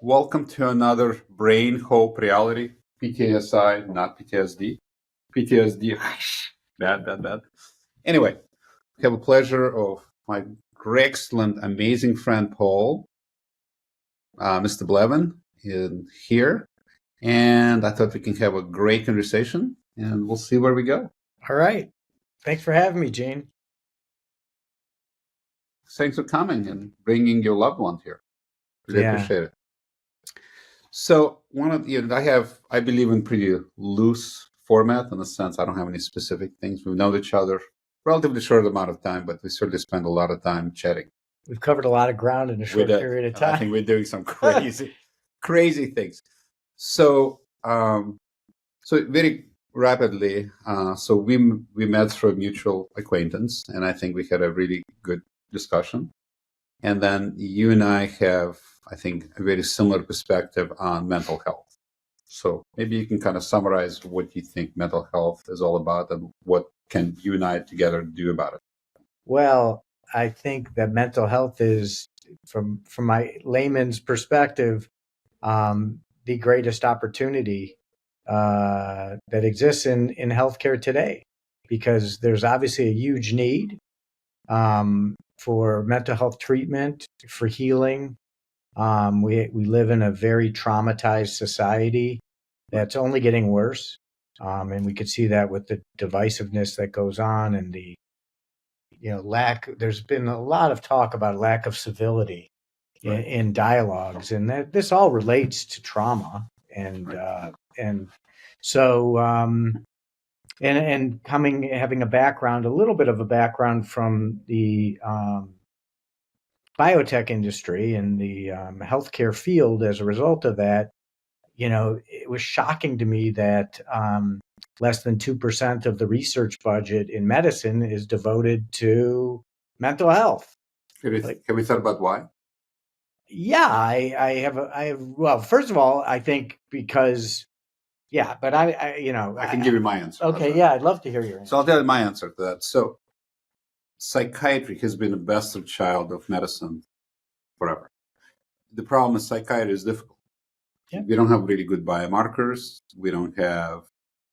Welcome to another Brain Hope Reality. PTSI, not PTSD. PTSD, bad. Anyway, I have a pleasure of my excellent, amazing friend Paul, Mr. Blavin, here. And I thought we can have a great conversation, and we'll see where we go. All right. Thanks for having me, Gene. Thanks for coming and bringing your loved one here. Really appreciate it. So I believe in pretty loose format in the sense I don't have any specific things. We've known each other relatively short amount of time, but we certainly spend a lot of time chatting. We've covered a lot of ground in a short period of time. I think we're doing some crazy things. So very rapidly, so we met through a mutual acquaintance, and I think we had a really good discussion. And then you and I have, I think, a very similar perspective on mental health. So maybe you can kind of summarize what you think mental health is all about and what can you and I together do about it. Well, I think that mental health is, from my layman's perspective, the greatest opportunity that exists in healthcare today, because there's obviously a huge need for mental health treatment, for healing. We live in a very traumatized society that's only getting worse. And we could see that with the divisiveness that goes on and the there's been a lot of talk about lack of civility in dialogues, and that this all relates to trauma. And so having a little bit of a background from the biotech industry and the healthcare field as a result of that, it was shocking to me that less than 2% of the research budget in medicine is devoted to mental health. Have you thought about why? Yeah, I have. Well, first of all, I think because, but I can give you my answer. Okay, yeah, I'd love to hear your answer. So I'll tell you my answer to that. So psychiatry has been a bastard child of medicine forever. The problem is psychiatry is difficult. Yeah. We don't have really good biomarkers. We don't have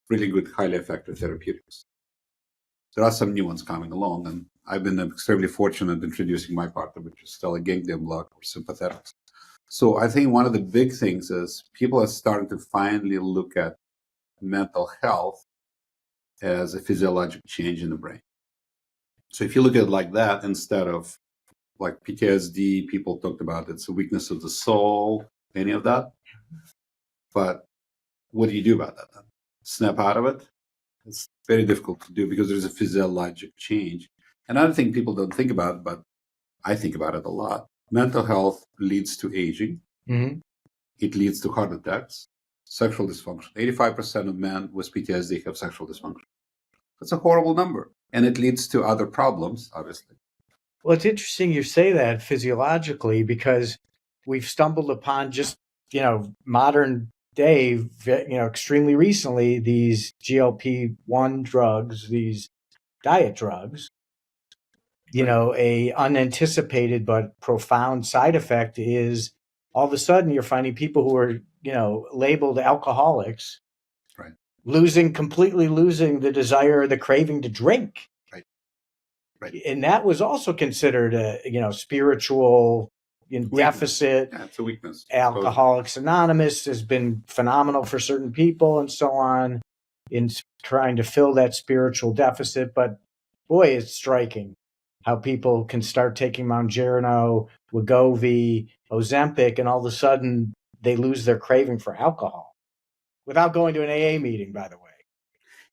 really good, highly effective therapeutics. There are some new ones coming along, and I've been extremely fortunate introducing my partner, which is still a ganglion block or sympathetics. So I think one of the big things is people are starting to finally look at mental health as a physiological change in the brain. So if you look at it like that, instead of like PTSD, people talked about it's a weakness of the soul, any of that. But what do you do about that then? Snap out of it? It's very difficult to do because there's a physiologic change. Another thing people don't think about, but I think about it a lot. Mental health leads to aging. Mm-hmm. It leads to heart attacks, sexual dysfunction. 85% of men with PTSD have sexual dysfunction. That's a horrible number. And it leads to other problems, obviously. Well, it's interesting you say that physiologically, because we've stumbled upon just, modern day, extremely recently, these GLP-1 drugs, these diet drugs. A unanticipated but profound side effect is all of a sudden you're finding people who are, labeled alcoholics, right, completely losing the desire or the craving to drink. Right. And that was also considered a, spiritual deficit. Yeah, it's a weakness. Alcoholics Anonymous has been phenomenal for certain people and so on in trying to fill that spiritual deficit. But boy, it's striking how people can start taking Mounjaro, Wegovy, Ozempic, and all of a sudden they lose their craving for alcohol without going to an AA meeting, by the way.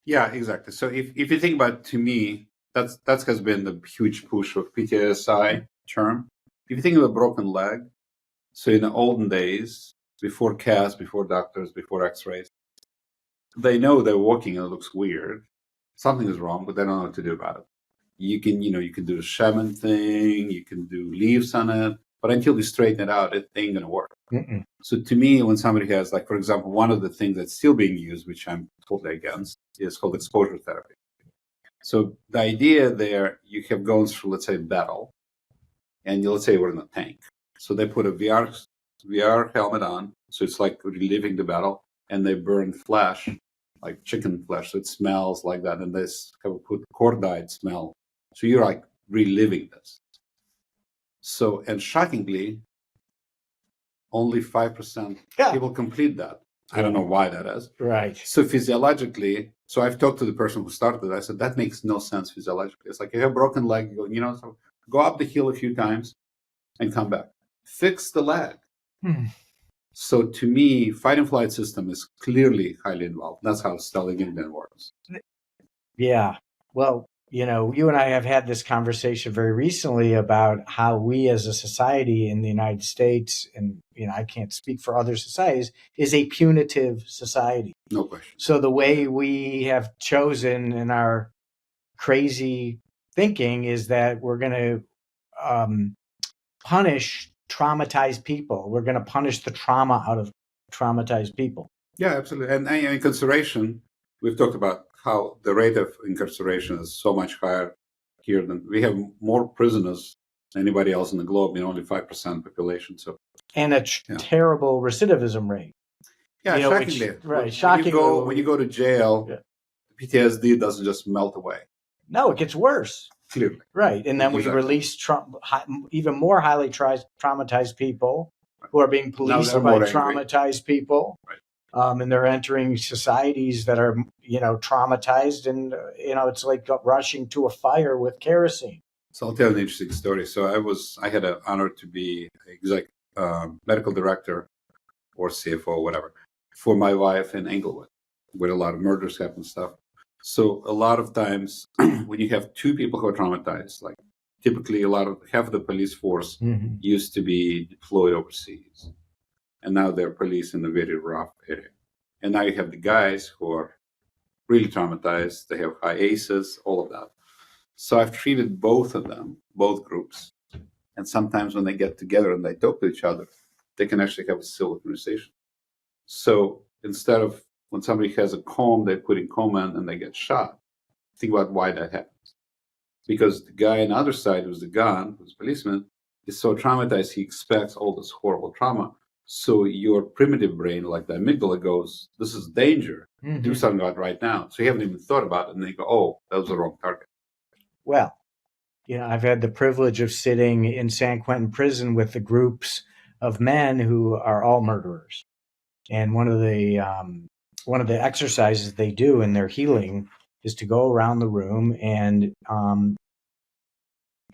Yeah, exactly. So if you think about it, to me, that has been the huge push of PTSI term. If you think of a broken leg, so in the olden days, before casts, before doctors, before x-rays, they know they're walking and it looks weird. Something is wrong, but they don't know what to do about it. You can do the shaman thing, you can do leaves on it, but until you straighten it out, it ain't going to work. Mm-mm. So to me, when somebody has, like, for example, one of the things that's still being used, which I'm totally against, is called exposure therapy. So the idea there, you have gone through, let's say, battle, and let's say we're in a tank. So they put a VR VR helmet on, so it's like reliving the battle, and they burn flesh, like chicken flesh, so it smells like that, and this have put cordite smell. So you're like reliving this. So, and shockingly, only 5% people complete that. I don't know why that is. Right. So physiologically, so I've talked to the person who started it. I said, that makes no sense physiologically. It's like you have a broken leg, so go up the hill a few times and come back. Fix the leg. So to me, fight and flight system is clearly highly involved. That's how Stalingrad works. Yeah. Well, you and I have had this conversation very recently about how we as a society in the United States, and I can't speak for other societies, is a punitive society. No question. So the way we have chosen in our crazy thinking is that we're going to punish traumatized people. We're going to punish the trauma out of traumatized people. Yeah, absolutely. And in consideration, we've talked about how the rate of incarceration is so much higher here than we have more prisoners than anybody else in the globe, only 5% population. So and a terrible recidivism rate. Yeah, shockingly. Right, shockingly. When you go to jail, PTSD doesn't just melt away. No, it gets worse. Clearly. Right. And then we release even more highly traumatized people who are being policed by traumatized people. Right. And they're entering societies that are, traumatized. And, it's like rushing to a fire with kerosene. So I'll tell an interesting story. So I had an honor to be medical director or CFO, whatever, for my wife in Englewood, where a lot of murders happen and stuff. So a lot of times when you have two people who are traumatized, like typically half of the police force used to be deployed overseas. And now they're police in a very rough area. And now you have the guys who are really traumatized. They have high ACEs, all of that. So I've treated both of them, both groups. And sometimes when they get together and they talk to each other, they can actually have a civil conversation. So instead of when somebody has a comb, they put in coma and they get shot. Think about why that happens. Because the guy on the other side who's the gun, who's a policeman, is so traumatized, he expects all this horrible trauma. So your primitive brain, like the amygdala, goes, this is danger. Do something about it right now. So you haven't even thought about it. And they go, oh, that was the wrong target. Well, I've had the privilege of sitting in San Quentin prison with the groups of men who are all murderers. And one of the exercises they do in their healing is to go around the room and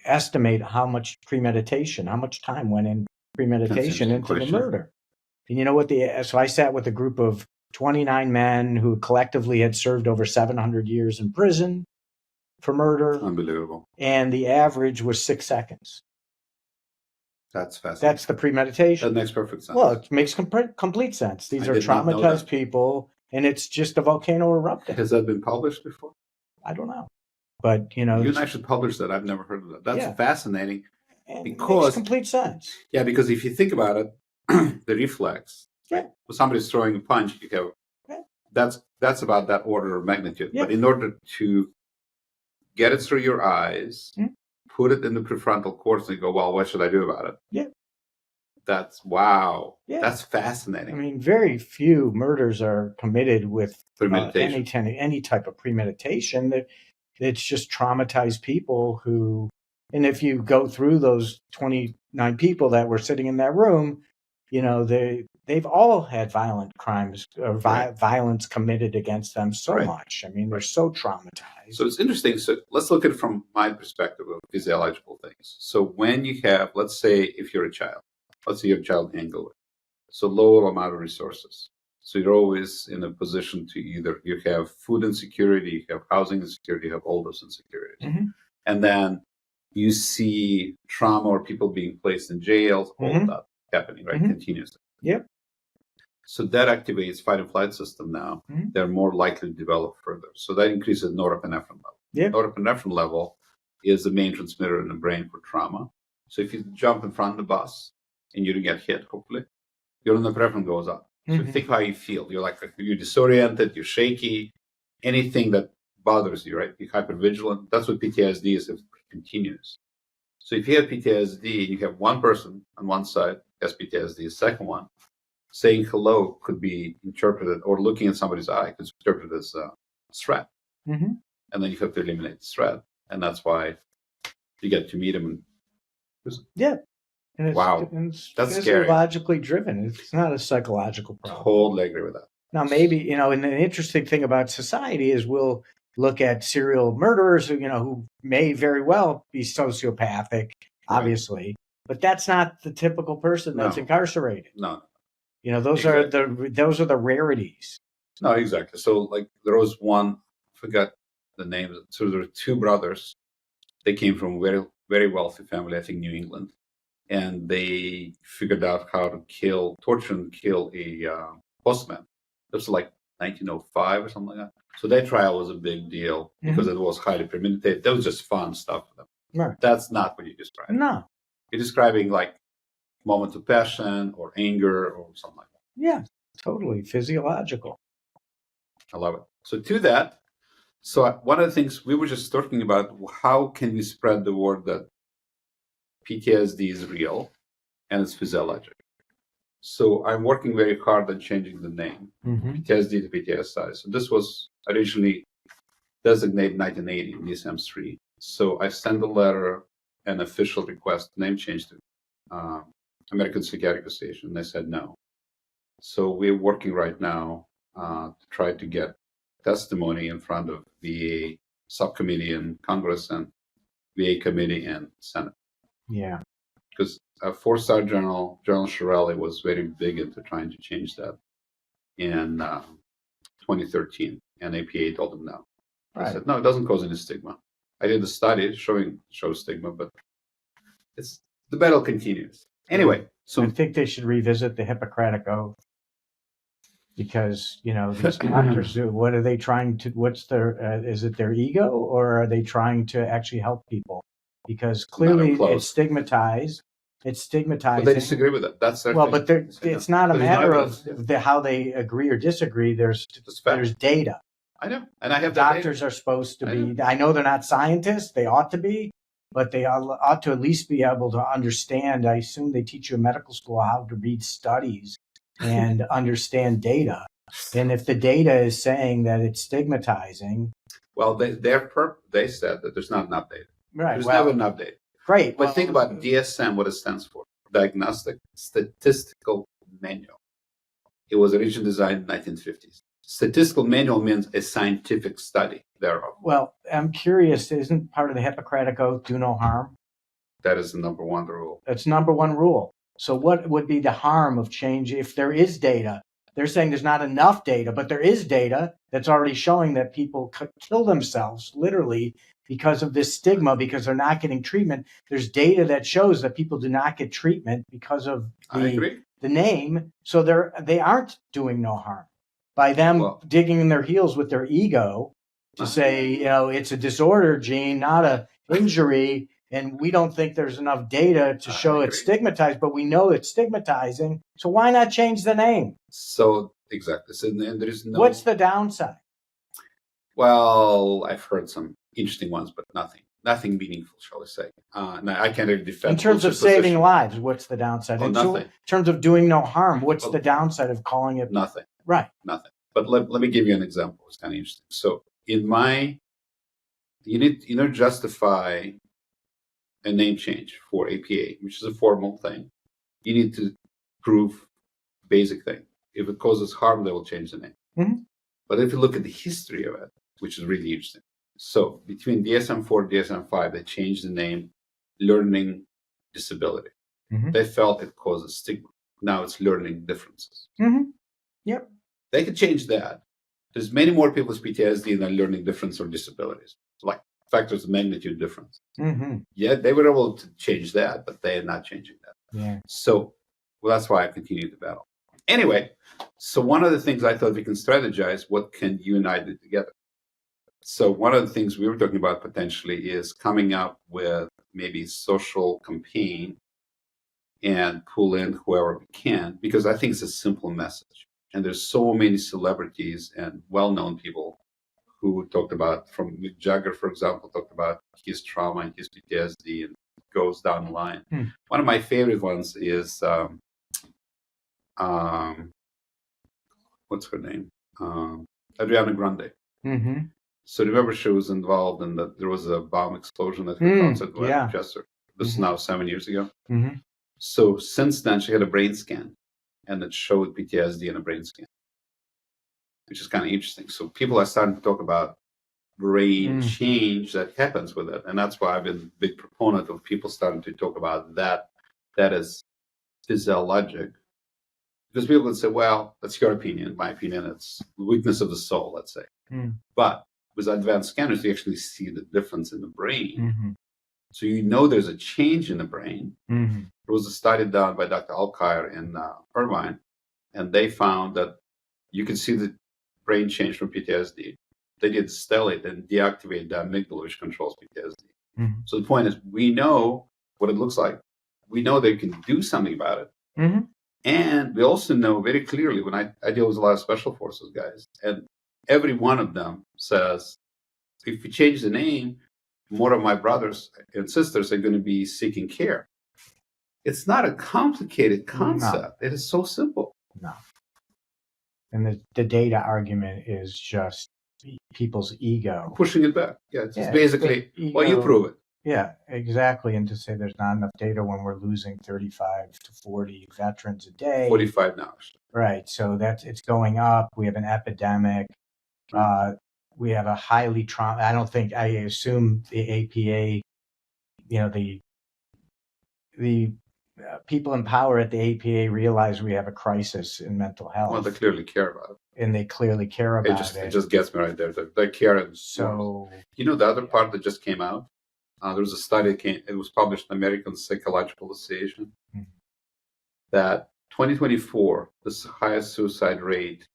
estimate how much time went in premeditation into the murder. And you know what? So I sat with a group of 29 men who collectively had served over 700 years in prison for murder. Unbelievable. And the average was 6 seconds. That's fascinating. That's the premeditation. That makes perfect sense. Well, it makes complete sense. These are traumatized people, and it's just a volcano erupting. Has that been published before? I don't know. But, you and I should publish that. I've never heard of that. That's fascinating. And because it makes complete sense. Yeah, because if you think about it, the reflex, when somebody's throwing a punch, you have that's about that order of magnitude. But in order to get it through your eyes, put it in the prefrontal cortex and go, well, what should I do about it? Yeah. That's wow. Yeah. That's fascinating. I mean, very few murders are committed with premeditation. Any type of premeditation. It's just traumatized people who, and if you go through those 29 people that were sitting in that room, they've all had violent crimes or violence committed against them so much. I mean, they're so traumatized. So it's interesting. So let's look at it from my perspective of physiological things. So when you have, let's say, if you're a child, let's say you're a child in Englewood, so lower amount of resources. So you're always in a position to either you have food insecurity, you have housing insecurity, you have all those insecurities. And then you see trauma or people being placed in jails, all of that happening, continuously. Yep. So that activates fight and flight system now. They're more likely to develop further. So that increases norepinephrine level. Yep. Norepinephrine level is the main transmitter in the brain for trauma. So if you jump in front of the bus and you don't get hit, hopefully, your norepinephrine goes up. So think how you feel. You're disoriented, you're shaky, anything that bothers you, right? You're hypervigilant. That's what PTSD is if it continues. So if you have PTSD, you have one person on one side as PTSD. The second one, saying hello could be interpreted, or looking at somebody's eye could be interpreted as a threat. Mm-hmm. And then you have to eliminate the threat. And that's why you get to meet him. Yeah. And it's, Wow. and it's That's scary. physiologically driven. It's not a psychological problem. Totally agree with that. Now, maybe, and the interesting thing about society is we'll look at serial murderers, who may very well be sociopathic, obviously, but that's not the typical person that's incarcerated. No. Those are the rarities. No, exactly. So like there was one, I forgot the name. So there were two brothers. They came from very, very wealthy family, I think New England. And they figured out how to torture and kill a postman. It was like 1905 or something like that. So that trial was a big deal because it was highly premeditated. That was just fun stuff for them. Right. That's not what you described. No. You're describing like moment of passion or anger or something like that. Yeah, totally physiological. I love it. So to that, one of the things we were just talking about, how can we spread the word that PTSD is real and it's physiological? So I'm working very hard on changing the name, PTSD to PTSI. So this was originally designated 1980 in DSM-3. So I sent a letter, an official request, name change to American Psychiatric Association, and they said no. So we're working right now to try to get testimony in front of VA subcommittee in Congress and VA committee and Senate. Yeah. Because a four-star General Shirelli was very big into trying to change that in 2013, and EP8 told him no. Right. I said, no, it doesn't cause any stigma. I did a study shows stigma, but the battle continues. Anyway, so I think they should revisit the Hippocratic Oath because, these doctors, what are they trying to, is it their ego, or are they trying to actually help people? Because clearly it's stigmatized. It's stigmatizing. But they disagree with it. That's their thing. But it's not a matter of how they agree or disagree. There's data. I know, and I have doctors are supposed to be. I know they're not scientists. They ought to be, but they ought to at least be able to understand. I assume they teach you in medical school how to read studies and understand data. And if the data is saying that it's stigmatizing, well, they said that there's not enough data. Right. There's never enough data. Great. But think about DSM, what it stands for. Diagnostic Statistical Manual. It was originally designed in the 1950s. Statistical manual means a scientific study thereof. Well, I'm curious, isn't part of the Hippocratic Oath do no harm? That is the number one rule. That's number one rule. So what would be the harm of change if there is data? They're saying there's not enough data, but there is data that's already showing that people kill themselves literally because of this stigma, because they're not getting treatment. There's data that shows that people do not get treatment because of the name. So they aren't doing no harm by them digging in their heels with their ego to say, it's a disorder, Gene, not a injury. And we don't think there's enough data to show it's stigmatized, but we know it's stigmatizing. So why not change the name? So exactly. So and there's no. What's the downside? Well, I've heard some interesting ones, but nothing meaningful, shall I say? I can't really defend. In terms of saving lives, what's the downside? Nothing. In terms of doing no harm, what's the downside of calling it? Nothing. Right. Nothing. But let me give you an example. It's kind of interesting. So you need to justify a name change for EP8, which is a formal thing. You need to prove basic thing. If it causes harm, they will change the name. Mm-hmm. But if you look at the history of it, which is really interesting. So between DSM-4 and DSM-5, they changed the name learning disability. Mm-hmm. They felt it causes stigma. Now it's learning differences. Mm-hmm. Yep. They could change that. There's many more people with PTSD than learning difference or disabilities, like factors of magnitude difference. Mm-hmm. Yeah, they were able to change that, but they are not changing that. Yeah. So that's why I continue the battle. Anyway, so one of the things I thought we can strategize, what can you and I do together? So one of the things we were talking about potentially is coming up with maybe social campaign and pull in whoever we can, because I think it's a simple message. And there's so many celebrities and well-known people who talked about, from Mick Jagger, for example, talked about his trauma and his PTSD, and goes down the line. One of my favorite ones is what's her name? Ariana Grande. Mm-hmm. So remember, she was involved in that. There was a bomb explosion at her concert in Yeah. Manchester. This is now 7 years ago. Mm-hmm. So since then, she had a brain scan, and it showed PTSD in a brain scan, which is kind of interesting. So people are starting to talk about brain change that happens with it, and that's why I've been a big proponent of people starting to talk about that. That is physiologic, because people can say, "Well, that's your opinion. My opinion, it's the weakness of the soul." Let's say, but with advanced scanners, you actually see the difference in the brain. So you know there's a change in the brain. There was a study done by Dr. Alkire in Irvine, and they found that you can see the brain change from PTSD. They did stellate and deactivate the amygdala, which controls PTSD. So the point is, we know what it looks like. We know they can do something about it. And we also know very clearly, when I deal with a lot of special forces guys, and every one of them says, if we change the name, more of my brothers and sisters are going to be seeking care. It's not a complicated concept. No. It is so simple. No. And the data argument is just people's ego. Pushing it back. Yeah, it's basically, well, you prove it. Yeah, exactly. And to say there's not enough data when we're losing 35 to 40 veterans a day. 45 now. Right. So it's going up. We have an epidemic. Right. We have a highly I assume the APA, the people in power at the APA realize we have a crisis in mental health. Well, they clearly care about it. And they clearly care about it. It just gets me right there. They care. And so, the other part that just came out, there was a study, it was published in the American Psychological Association, that 2024, this is the highest suicide rate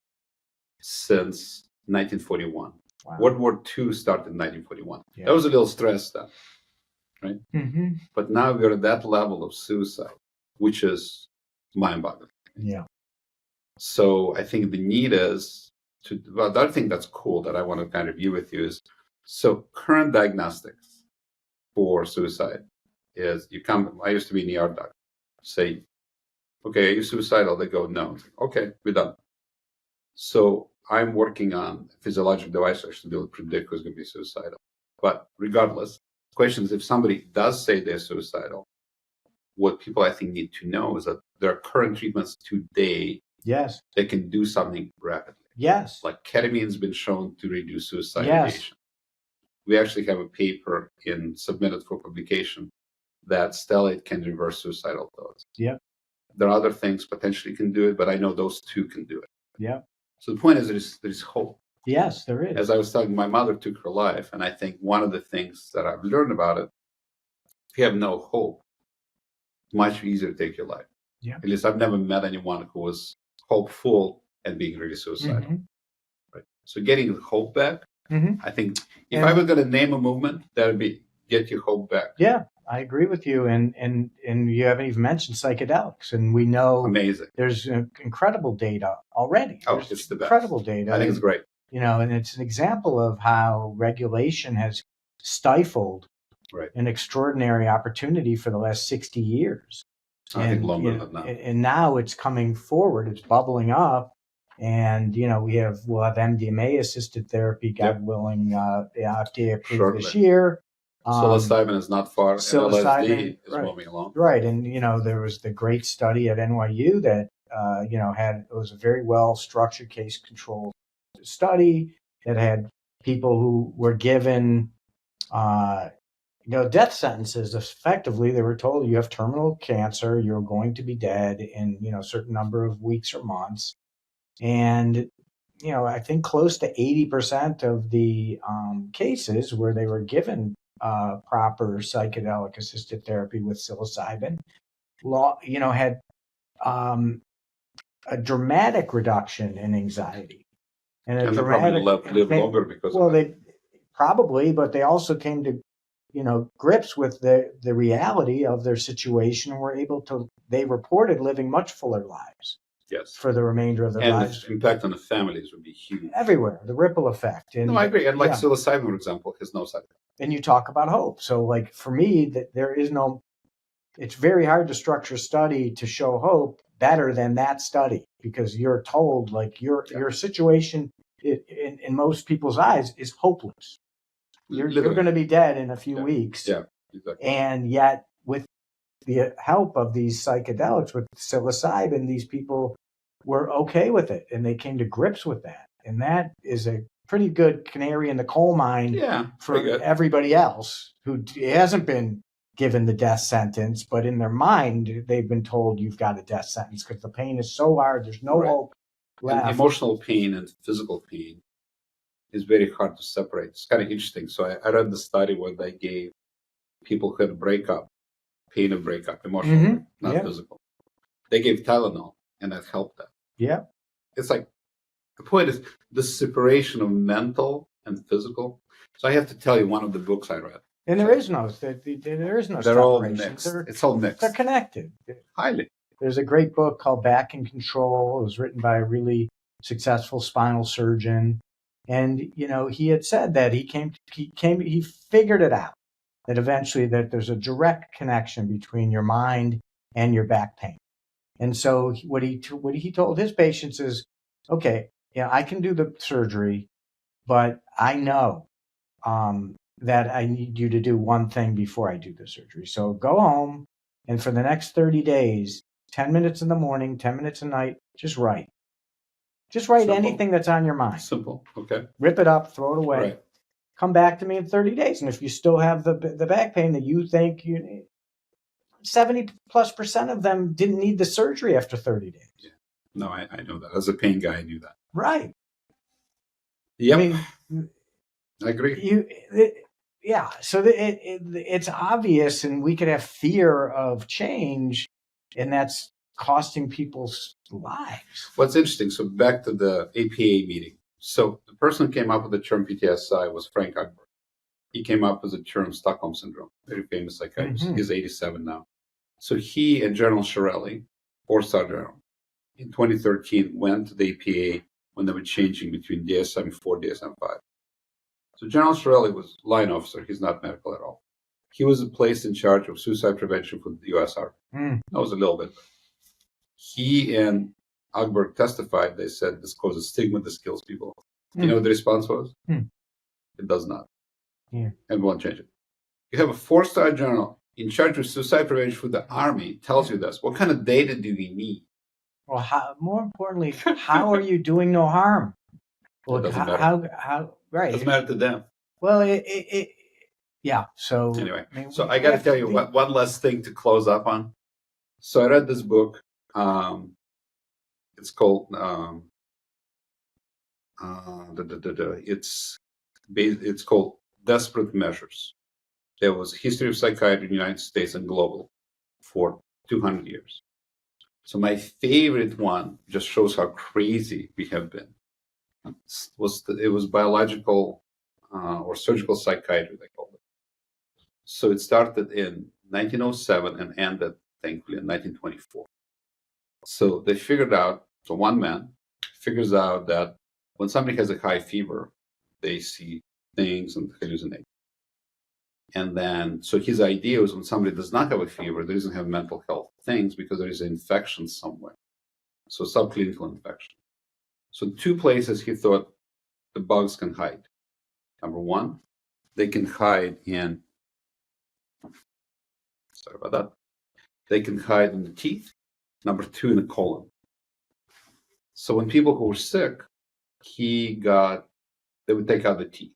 since 1941. Wow. World War II started in 1941. Yeah. That was a little stress stuff, right? But now we're at that level of suicide, which is mind-boggling. Yeah. So I think the need is the other thing that's cool that I want to kind of review with you is, so current diagnostics for suicide is I used to be an ER doctor, say, okay, are you suicidal? They go, no. Okay, we're done. So I'm working on a physiological device to be able to predict who's going to be suicidal. But regardless, the question is, if somebody does say they're suicidal, what people I think need to know is that there are current treatments today. Yes. That can do something rapidly. Yes. Like ketamine has been shown to reduce suicide ideation. Yes. We actually have a paper submitted for publication that stellate can reverse suicidal thoughts. Yep. There are other things potentially can do it, but I know those two can do it. Yep. So the point is there's hope. Yes, there is. As I was telling, my mother took her life, and I think one of the things that I've learned about it, if you have no hope, it's much easier to take your life. Yeah. At least I've never met anyone who was hopeful and being really suicidal. Right. So getting the hope back, I think if I were going to name a movement, that would be get your hope back. Yeah, I agree with you. And you haven't even mentioned psychedelics. And we know amazing. There's incredible data already. There's it's the best. Incredible data. I think it's great. And it's an example of how regulation has stifled an extraordinary opportunity for the last 60 years. I think longer than that. And now it's coming forward. It's bubbling up. And, we'll have MDMA assisted therapy, God willing, FDA approved this year. Psilocybin is not far. LSD is moving along. Right. And, there was the great study at NYU that, it was a very well structured case controlled study that had people who were given, death sentences. Effectively, they were told you have terminal cancer, you're going to be dead in, a certain number of weeks or months. And, I think close to 80% of the cases where they were given proper psychedelic assisted therapy with psilocybin, had a dramatic reduction in anxiety. And they probably live longer because of that. But they also came to, grips with the reality of their situation and were able to, they reported living much fuller lives. Yes. For the remainder of their lives. And the impact on the families would be huge. Everywhere, the ripple effect. And, no, I agree. And psilocybin, for example, has no side effects. And you talk about hope. So, for me, that there is no. It's very hard to structure a study to show hope better than that study, because you're told like your situation in most people's eyes is hopeless. You're going to be dead in a few weeks. Yeah, exactly. And yet, with the help of these psychedelics, with psilocybin, these people were okay with it, and they came to grips with that. And that is a pretty good canary in the coal mine for everybody else who hasn't been given the death sentence, but in their mind, they've been told you've got a death sentence because the pain is so hard. There's no hope left. And emotional pain and physical pain is very hard to separate. It's kind of interesting. So I read the study where they gave people who had a breakup, pain of breakup, emotional, not physical. They gave Tylenol, and that helped them. Yeah. It's like, the point is the separation of mental and physical. So I have to tell you one of the books I read. And there is no They're separation. all mixed. It's all mixed. They're connected. Highly. There's a great book called Back in Control. It was written by a really successful spinal surgeon. And, he had said that he figured it out, that eventually that there's a direct connection between your mind and your back pain. And so what he told his patients is, okay, I can do the surgery, but I know that I need you to do one thing before I do the surgery. So go home, and for the next 30 days, 10 minutes in the morning, 10 minutes at night, just write. Just write anything that's on your mind. Simple. Okay. Rip it up, throw it away. Right. Come back to me in 30 days. And if you still have the back pain that you think 70+% of them didn't need the surgery after 30 days. Yeah. No, I know that. As a pain guy, I knew that. Right. Yep. I agree. So it's obvious, and we could have fear of change, and that's costing people's lives. What's interesting, so back to the EP8 meeting. So the person who came up with the term PTSI was Frank Agberg. He came up with the term Stockholm Syndrome, very famous psychiatrist. He's 87 now. So he and General Shirelli, 4-star general, in 2013 went to the EPA when they were changing between DSM-4 and DSM-5. So General Shirelli was line officer. He's not medical at all. He was placed in charge of suicide prevention for the U.S. Army. That was a little bit. He and Agberg testified. They said this causes stigma, this kills people. You know what the response was? It does not. And we won't change it. You have a 4-star general in charge of suicide prevention for the Army tells you this. What kind of data do we need? Well, more importantly, how are you doing no harm? Well, doesn't matter. How right? It doesn't matter to them. Well, yeah. So anyway, I got to tell you one last thing to close up on. So I read this book. It's called it's called Desperate Measures. There was a history of psychiatry in the United States and global for 200 years. So my favorite one just shows how crazy we have been. It was biological or surgical psychiatry, they called it. So it started in 1907 and ended, thankfully, in 1924. So they figured out, so one man figures out that when somebody has a high fever, they see things and hallucinate. And then, so his idea was when somebody does not have a fever, they doesn't have mental health things because there is an infection somewhere. So subclinical infection. So 2 places he thought the bugs can hide. Number 1, they can hide in, sorry about that, they can hide in the teeth. Number 2, in the colon. So when people who were sick, they would take out the teeth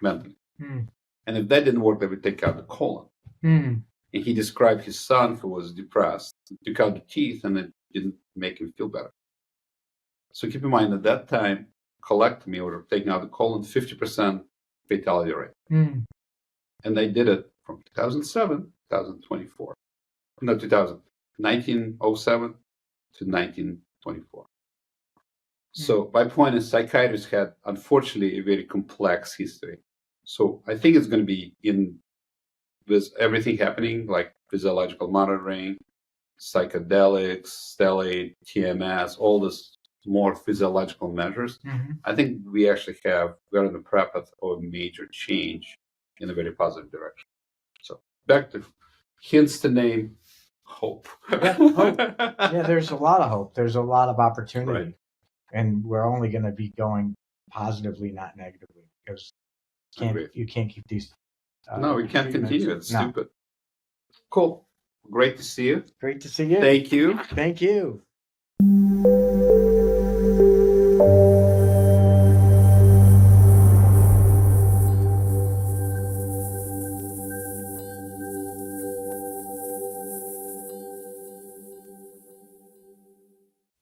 mentally. And if that didn't work, they would take out the colon. And he described his son who was depressed, took out the teeth, and it didn't make him feel better. So keep in mind, at that time, colectomy or taking out the colon, 50% fatality rate. And they did it from 2007 to 2024. No, 1907 to 1924. So my point is psychiatrists had, unfortunately, a very complex history. So I think it's going to be with everything happening, like physiological monitoring, psychedelics, stellate, TMS, all this more physiological measures. I think we're on the precipice of a major change in a very positive direction. So back to hence the name hope. Yeah, hope. Yeah, there's a lot of hope. There's a lot of opportunity. Right. And we're only going to be going positively, not negatively, because Agreed. you can't keep these. No, we can't treatments. continue. It's No. stupid. Cool. Great to see you. Great to see you. Thank you. Thank you.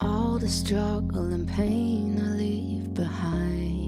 All the struggle and pain I leave behind.